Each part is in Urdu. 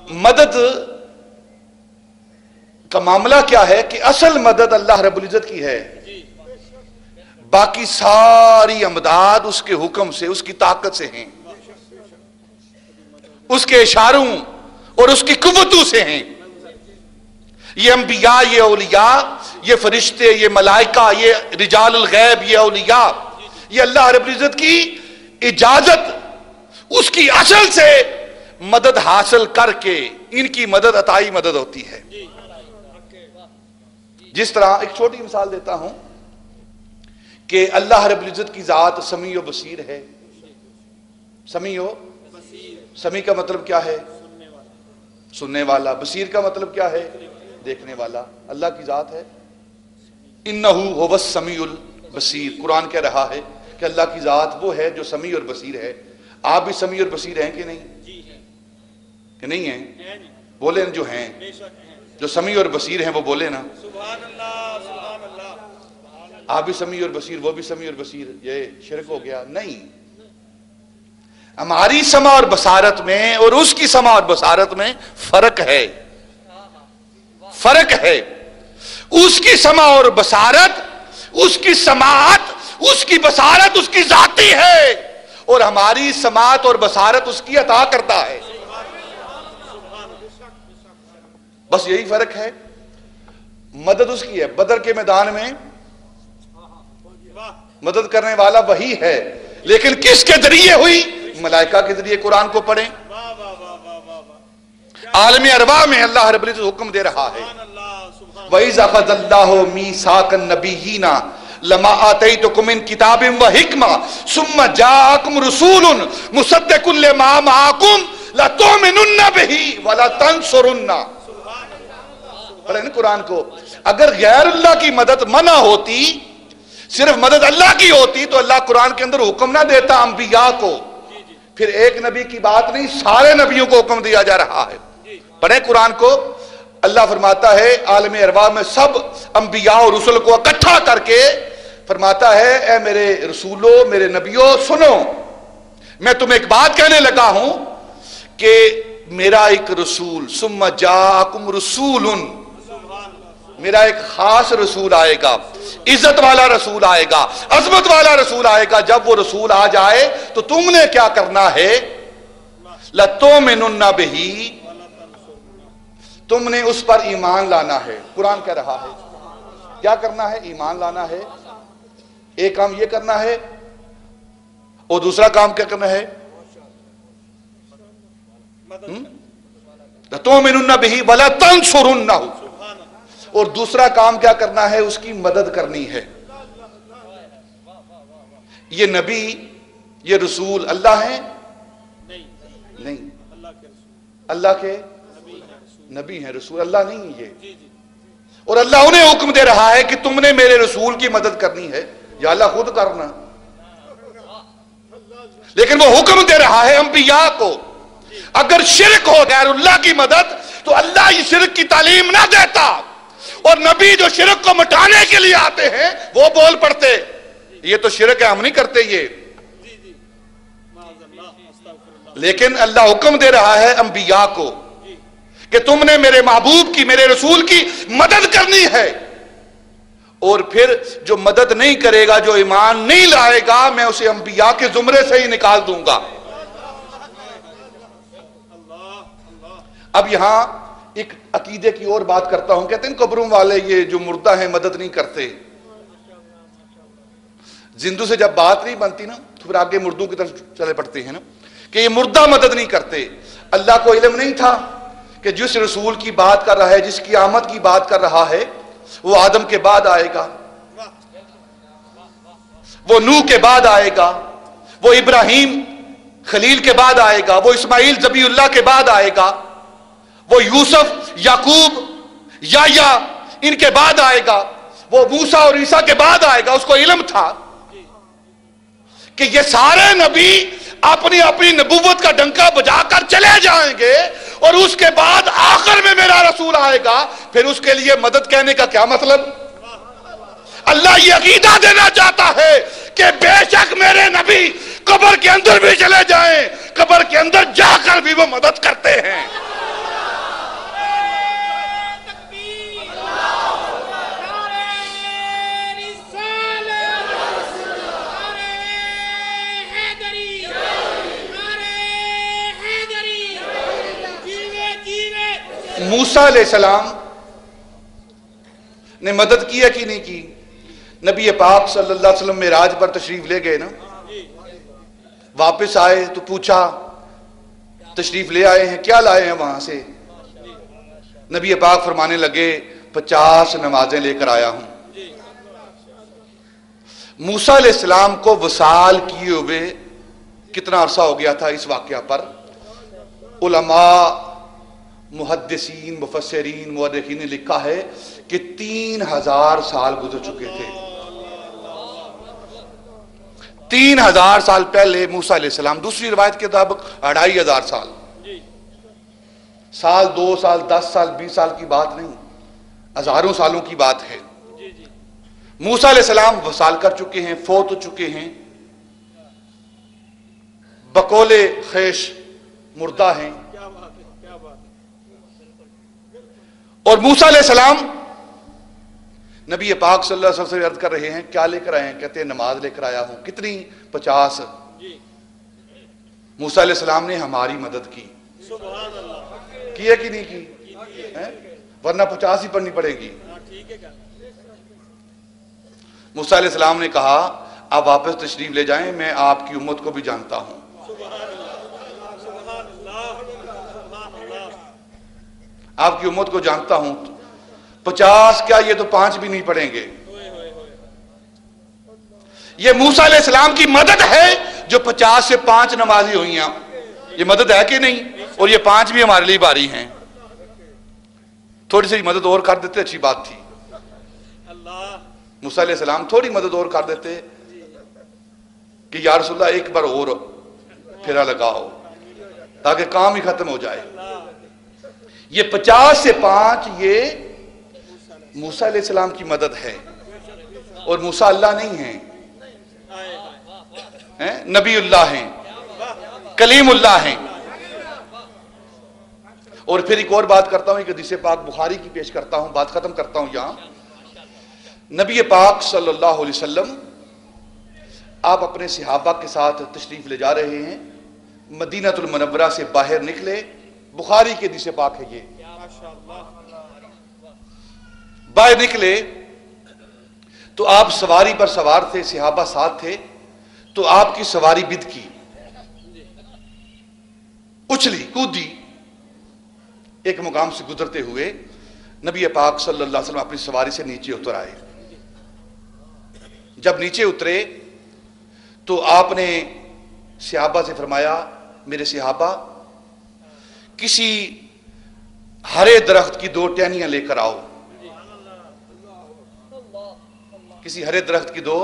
مدد کا معاملہ کیا ہے کہ اصل مدد اللہ رب العزت کی ہے، باقی ساری امداد اس کے حکم سے، اس کی طاقت سے ہیں، اس کے اشاروں اور اس کی قوتوں سے ہیں۔ یہ انبیاء، یہ اولیاء، یہ فرشتے، یہ ملائکہ، یہ رجال الغیب، یہ اولیاء، یہ اللہ رب العزت کی اجازت، اس کی اصل سے مدد حاصل کر کے ان کی مدد عطائی مدد ہوتی ہے۔ جس طرح ایک چھوٹی مثال دیتا ہوں کہ اللہ رب العزت کی ذات سمیع و بصیر ہے۔ سمیع و سمیع کا مطلب کیا ہے؟ سننے والا۔ بصیر کا مطلب کیا ہے؟ دیکھنے والا۔ اللہ کی ذات ہے انہو هو السمیع البصیر۔ قرآن کہہ رہا ہے کہ اللہ کی ذات وہ ہے جو سمیع اور بصیر ہے۔ آپ بھی سمیع اور بصیر ہیں کہ نہیں؟ کہ نہیں ہیں؟ بولیں جو ہیں، جو سمیع اور بصیر ہیں وہ بولیں نا۔ سبحان اللہ، سبحان اللہ۔ آپ بھی سمیع اور بصیر، وہ بھی سمیع اور بصیر، یہ شرک ہو گیا؟ نہیں۔ ہماری سمع اور بصارت میں اور اس کی سمع اور بصارت میں فرق ہے، فرق ہے۔ اس کی سمع اور بصارت، اس کی سماعت، اس کی بصارت اس کی ذاتی ہے، اور ہماری سماعت اور بصارت اس کی عطا کرتا ہے۔ بس یہی فرق ہے۔ مدد اس کی ہے۔ بدر کے میدان میں مدد کرنے والا وہی ہے، لیکن کس کے ذریعے ہوئی؟ ملائکہ کے ذریعے۔ قرآن کو پڑھیں، عالم ارواح میں اللہ رب العزت حکم دے رہا ہے، وَإِذَا أَخَذَ اللَّهُ مِيثَاقَ النَّبِيِّينَ لَمَا آتَيْتُكُم مِّن كِتَابٍ وَحِكْمَةٍ ثُمَّ جَاءَكُمْ رَسُولٌ مُصَدِّقٌ لِّمَا مَعَكُمْ لَتُؤْمِنُنَّ بِهِ وَلَتَنصُرُنَّ۔ پڑھیں قرآن کو۔ اگر غیر اللہ کی مدد منع ہوتی، صرف مدد اللہ کی ہوتی، تو اللہ قرآن کے اندر حکم نہ دیتا انبیاء کو۔ پھر ایک نبی کی بات نہیں، سارے نبیوں کو حکم دیا جا رہا ہے۔ پڑھیں قرآن کو۔ اللہ فرماتا ہے عالم ارواح میں سب انبیاء اور رسول کو اکٹھا کر کے فرماتا ہے، اے میرے رسولو، میرے نبیوں، سنو، میں تمہیں ایک بات کہنے لگا ہوں کہ میرا ایک رسول، ثم جاءکم رسول، میرا ایک خاص رسول آئے گا، عزت والا رسول آئے گا، عظمت والا رسول آئے گا۔ جب وہ رسول آ جائے تو تم نے کیا کرنا ہے؟ لَتُؤْمِنُنَّ بِهِ، تم نے اس پر ایمان لانا ہے۔ قرآن کہہ رہا ہے کیا کرنا ہے؟ ایمان لانا ہے۔ ایک کام یہ کرنا ہے، اور دوسرا کام کیا کرنا ہے؟ لَتُؤْمِنُنَّ بِهِ وَلَتَنصُرُنَّهُ، اور دوسرا کام کیا کرنا ہے؟ اس کی مدد کرنی ہے۔ یہ نبی، یہ رسول اللہ ہیں؟ نہیں، اللہ کے نبی ہیں، رسول اللہ نہیں ہے یہ۔ اور اللہ انہیں حکم دے رہا ہے کہ تم نے میرے رسول کی مدد کرنی ہے، یا اللہ خود کرنا، لیکن وہ حکم دے رہا ہے انبیاء کو۔ اگر شرک ہو غیر اللہ کی مدد تو اللہ یہ شرک کی تعلیم نہ دیتا، اور نبی جو شرک کو مٹانے کے لیے آتے ہیں وہ بول پڑتے یہ تو شرک ہے، ہم نہیں کرتے یہ۔ لیکن اللہ حکم دے رہا ہے انبیاء کو کہ تم نے میرے محبوب کی، میرے رسول کی مدد کرنی ہے، اور پھر جو مدد نہیں کرے گا، جو ایمان نہیں لائے گا، میں اسے انبیاء کے زمرے سے ہی نکال دوں گا۔ اب یہاں ایک عقیدے کی اور بات کرتا ہوں۔ کہتے ہیں قبروں والے یہ جو مردہ ہیں مدد نہیں کرتے۔ زندوں سے جب بات نہیں بنتی نا تو پھر آگے مردوں کی طرف چلے پڑتے ہیں نا کہ یہ مردہ مدد نہیں کرتے۔ اللہ کو علم نہیں تھا کہ جس رسول کی بات کر رہا ہے، جس کی آمد کی بات کر رہا ہے، وہ آدم کے بعد آئے گا، وہ نوح کے بعد آئے گا، وہ ابراہیم خلیل کے بعد آئے گا، وہ اسماعیل ذبیح اللہ کے بعد آئے گا، وہ یوسف، یعقوب، یحییٰ ان کے بعد آئے گا، وہ موسیٰ اور عیسیٰ کے بعد آئے گا۔ اس کو علم تھا کہ یہ سارے نبی اپنی اپنی نبوت کا ڈنکا بجا کر چلے جائیں گے، اور اس کے بعد آخر میں میرا رسول آئے گا۔ پھر اس کے لیے مدد کہنے کا کیا مطلب؟ اللہ یہ عقیدہ دینا چاہتا ہے کہ بے شک میرے نبی قبر کے اندر بھی چلے جائیں، قبر کے اندر جا کر بھی وہ مدد کرتے ہیں۔ موسیٰ علیہ السلام نے مدد کی ہے کہ نہیں کی؟ نبی پاک صلی اللہ علیہ وسلم معراج پر تشریف لے گئے نا، واپس آئے تو پوچھا تشریف لے آئے ہیں، کیا لائے ہیں وہاں سے؟ نبی پاک فرمانے لگے 50 نمازیں لے کر آیا ہوں۔ موسیٰ علیہ السلام کو وصال کیے ہوئے کتنا عرصہ ہو گیا تھا؟ اس واقعہ پر علماء، محدثین، مفسرین، مورخین نے لکھا ہے کہ 3000 سال گزر چکے تھے۔ 3000 سال پہلے موسیٰ علیہ السلام، دوسری روایت کے مطابق 2500 سال، سال 2 سال 10 سال 20 سال کی بات نہیں، ہزاروں سالوں کی بات ہے۔ موسیٰ علیہ السلام وصال کر چکے ہیں، فوت ہو چکے ہیں، بقول خیش مردہ ہیں، اور موسیٰ علیہ السلام نبی پاک صلی اللہ علیہ وسلم سے عرض کر رہے ہیں کیا لے کر آئے ہیں؟ کہتے ہیں نماز لے کر آیا ہوں۔ کتنی؟ 50۔ موسیٰ علیہ السلام نے ہماری مدد کی، کی ہے کہ نہیں کی؟ ورنہ 50 ہی پڑھنی پڑے گی۔ موسیٰ علیہ السلام نے کہا آپ واپس تشریف لے جائیں، میں آپ کی امت کو بھی جانتا ہوں۔ آپ کی امت کو جانتا ہوں، 50 کیا یہ تو 5 بھی نہیں پڑھیں گے۔ یہ موسیٰ علیہ السلام کی مدد ہے جو 50 سے 5 نمازی ہوئی ہیں، یہ مدد ہے کہ نہیں؟ اور یہ 5 بھی ہمارے لیے باری ہیں۔ تھوڑی سی مدد اور کر دیتے اچھی بات تھی۔ موسیٰ علیہ السلام تھوڑی مدد اور کر دیتے کہ یا رسول اللہ ایک بار اور پھیرا لگاؤ تاکہ کام ہی ختم ہو جائے۔ یہ 50 سے 5 یہ موسیٰ علیہ السلام کی مدد ہے، اور موسیٰ اللہ نہیں ہیں، نبی اللہ ہیں، کلیم اللہ ہیں۔ اور پھر ایک اور بات کرتا ہوں، ایک حدیث پاک بخاری کی پیش کرتا ہوں، بات ختم کرتا ہوں یہاں۔ نبی پاک صلی اللہ علیہ وسلم آپ اپنے صحابہ کے ساتھ تشریف لے جا رہے ہیں، مدینہ المنورہ سے باہر نکلے، بخاری کے حدیث پاک ہے یہ، باہر نکلے تو آپ سواری پر سوار تھے، صحابہ ساتھ تھے، تو آپ کی سواری بد کی، اچھلی کودی، ایک مقام سے گزرتے ہوئے نبی پاک صلی اللہ علیہ وسلم اپنی سواری سے نیچے اتر آئے۔ جب نیچے اترے تو آپ نے صحابہ سے فرمایا میرے صحابہ کسی ہرے درخت کی 2 ٹہنیاں لے کر آؤ، کسی ہرے درخت کی 2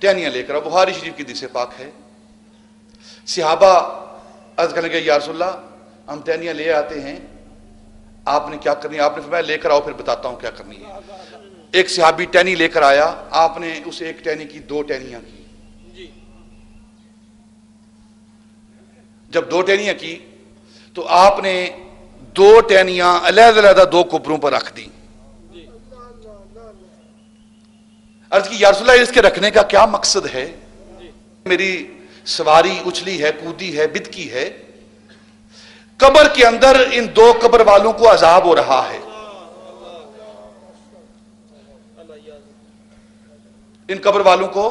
ٹہنیاں لے کر آؤ، بخاری شریف کی حدیث پاک ہے۔ صحابہ عرض کرنے لگے یا رسول اللہ ہم ٹہنیاں لے آتے ہیں، آپ نے کیا کرنی ہے؟ آپ نے فرمایا لے کر آؤ پھر بتاتا ہوں کیا کرنی ہے۔ ایک صحابی ٹہنی لے کر آیا، آپ نے اس ایک ٹہنی کی 2 ٹہنیاں کی۔ جب 2 ٹہنیاں کی تو آپ نے 2 ٹہنیاں علیحدہ علیحدہ 2 قبروں پر رکھ دی۔ عرض کی یا رسول اللہ اس کے رکھنے کا کیا مقصد ہے؟ میری سواری اچھلی ہے، کودی ہے، بدکی ہے، قبر کے اندر ان 2 قبر والوں کو عذاب ہو رہا ہے، ان قبر والوں کو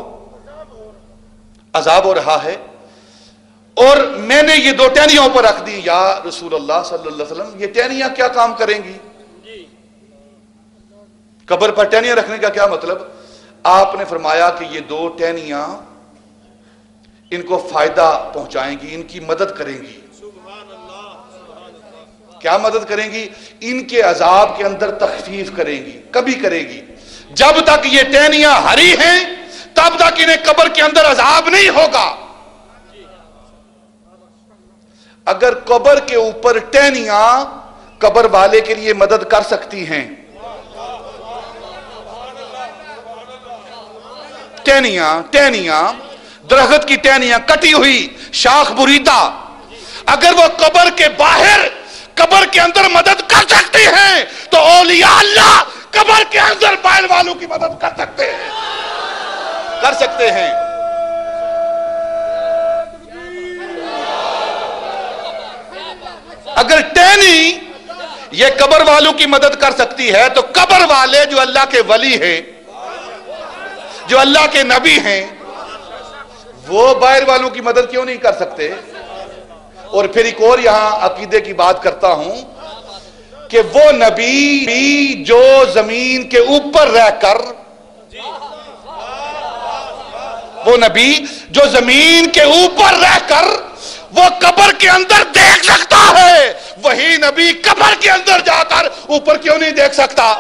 عذاب ہو رہا ہے، اور میں نے یہ 2 ٹہنیوں پر رکھ دی۔ یا رسول اللہ صلی اللہ علیہ وسلم یہ ٹہنیاں کیا کام کریں گی؟ قبر پر ٹہنیاں رکھنے کا کیا مطلب؟ آپ نے فرمایا کہ یہ 2 ٹہنیاں ان کو فائدہ پہنچائیں گی، ان کی مدد کریں گی۔ کیا مدد کریں گی؟ ان کے عذاب کے اندر تخفیف کریں گی، کبھی کرے گی۔ جب تک یہ ٹہنیاں ہری ہیں تب تک انہیں قبر کے اندر عذاب نہیں ہوگا۔ اگر قبر کے اوپر ٹہنیاں قبر والے کے لیے مدد کر سکتی ہیں، ٹہنیاں درخت کی ٹہنیاں کٹی ہوئی شاخ بریدہ، اگر وہ قبر کے باہر قبر کے اندر مدد کر سکتی ہیں تو اولیاء اللہ قبر کے اندر بائل والوں کی مدد کر سکتے ہیں اگر ٹہنی یہ قبر والوں کی مدد کر سکتی ہے تو قبر والے جو اللہ کے ولی ہیں، جو اللہ کے نبی ہیں، وہ باہر والوں کی مدد کیوں نہیں کر سکتے؟ اور پھر ایک اور یہاں عقیدے کی بات کرتا ہوں کہ وہ نبی جو زمین کے اوپر رہ کر وہ قبر کے اندر دیکھ سکتا ہے، وہی نبی قبر کے اندر جا کر اوپر کیوں نہیں دیکھ سکتا؟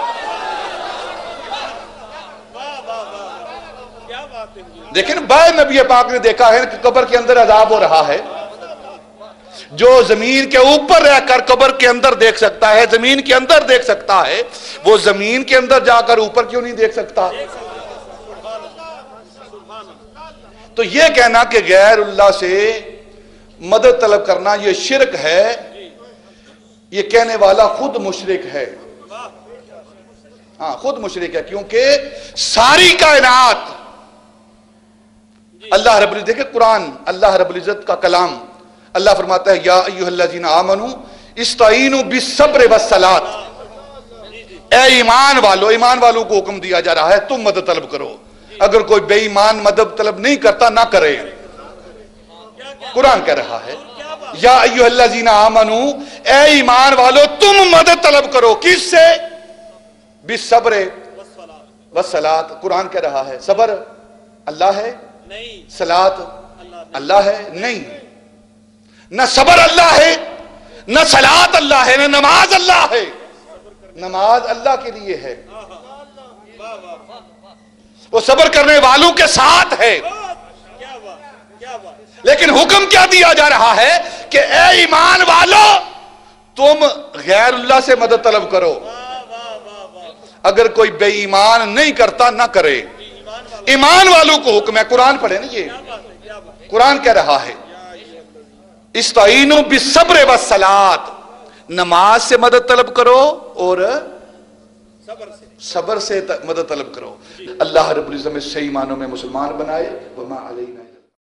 لیکن بعض نبی پاک نے دیکھا ہے کہ قبر کے اندر عذاب ہو رہا ہے، جو زمین کے اوپر رہ کر قبر کے اندر دیکھ سکتا ہے، زمین کے اندر دیکھ سکتا ہے، وہ زمین کے اندر جا کر اوپر کیوں نہیں دیکھ سکتا؟ تو یہ کہنا کہ غیر اللہ سے مدد طلب کرنا یہ شرک ہے، یہ کہنے والا خود مشرک ہے، خود مشرک ہے، کیونکہ ساری کائنات اللہ رب العزت، دیکھیں قرآن اللہ رب العزت کا کلام، اللہ فرماتا ہے یا ایھا الذین آمنوا استعینوا بالصبر والصلاۃ، اے ایمان والوں کو حکم دیا جا رہا ہے تم مدد طلب کرو، اگر کوئی بے ایمان مدد طلب نہیں کرتا نہ کرے۔ قرآن کہہ رہا ہے یا ایھا الذین آمنوا، اے ایمان والو تم مدد طلب کرو، کس سے؟ بالصبر والصلاۃ، قرآن کہہ رہا ہے صبر اللہ ہے، صلاۃ اللہ ہے، نہیں، نہ صبر اللہ ہے، نہ صلاۃ اللہ ہے، نہ نماز اللہ ہے، نماز اللہ کے لیے ہے، وہ صبر کرنے والوں کے ساتھ ہے، لیکن حکم کیا دیا جا رہا ہے کہ اے ایمان والو تم غیر اللہ سے مدد طلب کرو، اگر کوئی بے ایمان نہیں کرتا نہ کرے، ایمان والوں کو حکم ہے۔ قرآن پڑھے نا، یہ قرآن کہہ رہا ہے استعینوا بالصبر والصلاۃ، نماز سے مدد طلب کرو اور صبر سے مدد طلب کرو۔ اللہ رب العزت صحیح معنوں میں مسلمان بنائے، وما علینا